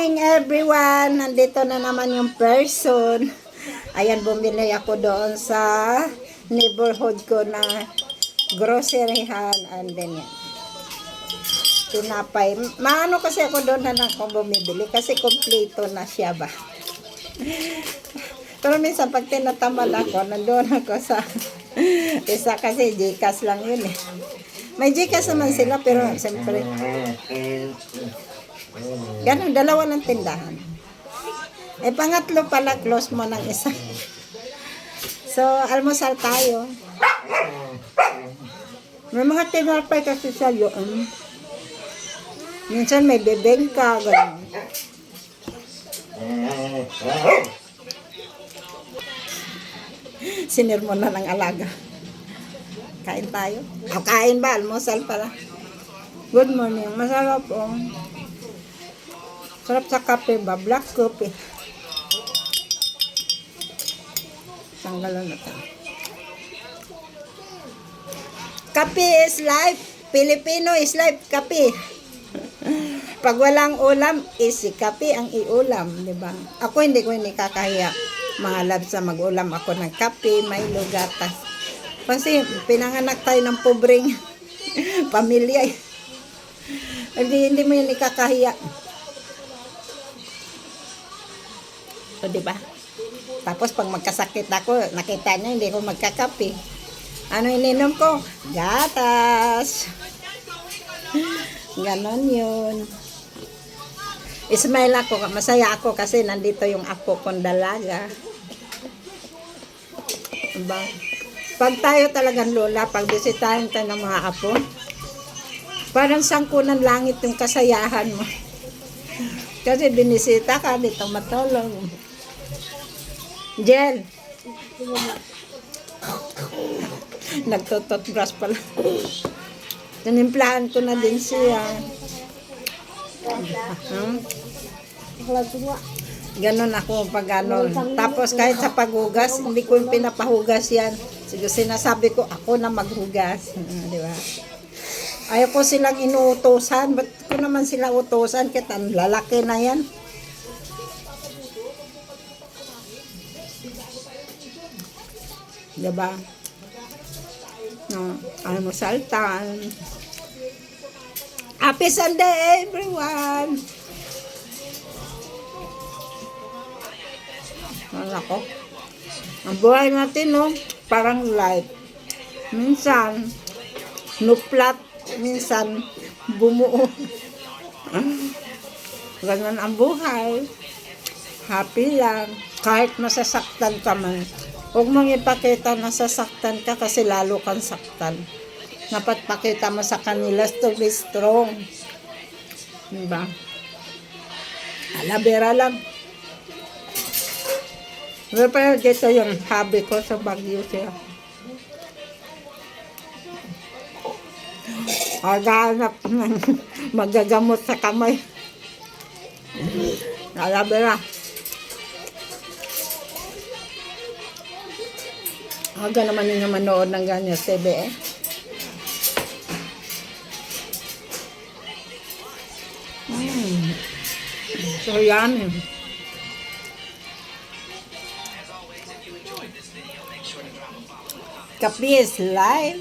morning everyone! Nandito na naman yung person. Ayan, bumili ako doon sa neighborhood ko na groceryhan. And then yan. Tinapay. Maano kasi ako doon na ako bumibili kasi kompleto na siya ba. Pero minsan pag tinatamal ako, nandoon ako sa isa kasi Gcash lang yun eh. May Gcash naman sila pero siyempre ganun, dalawa ng tindahan. Eh, pangatlo pala, close mo ng isa. So, almusal tayo. May mga tinapay kasi sa yun. Minsan may bebengka, ganun. Sinirmon na ng alaga. Kain tayo. O, kain ba? Almusal pala. Good morning. Masarap po. Sarap sa kape ba? Black coffee. Tanggalan na tayo. Kape is life. Filipino is life. Kape. Pag walang ulam, is si kape ang iulam. Diba? Ako hindi ko kakahiya. Mga labs na mag-ulam ako ng kape, Milo, gatas. Kasi pinanganak tayo ng pobreng pamilya. Hindi mo yun ikakahiya. So, diba? Tapos, pag magkasakit ako, nakita niya, hindi ko magkakape. Ano ininom ko? Gatas. Ganon yun. Ismail ako, masaya ako kasi nandito yung apo kong dalaga. Diba? Pag tayo talagang lola, pag bisitahin tayo ng mga apo, parang sangkunan langit yung kasayahan mo. Kasi binisita ka, dito matulog. Jen. Nagtututbrush pala. Tinimplahan ko na din siya. Ganon ako pag ganon. Tapos kahit sa paghugas, hindi ko yung pinapahugas yan. Siguro sinasabi ko, ako na maghugas. Di ba? Ayaw ko silang inuutosan. Ba't ko naman sila utosan? Kita lalaki na yan. Diba? No, almusal time. Happy Sunday, everyone! Ako. Ang buhay natin, no? Parang life. Minsan, nuplat. Minsan, bumuo. Ganun ang buhay. Happy lang. Kahit masasaktan ka man. Huwag mong ipakita na sasaktan ka kasi lalo kang saktan. Dapat pakita mo sa kanila to be strong. Diba? Alabera lang. Pero dito yung hobby ko sa Baguio siya. Maghanap ng magagamot sa kamay. Alabera. Aga naman yung manood ng ganyan sa TV eh. So yummy. Kape is life.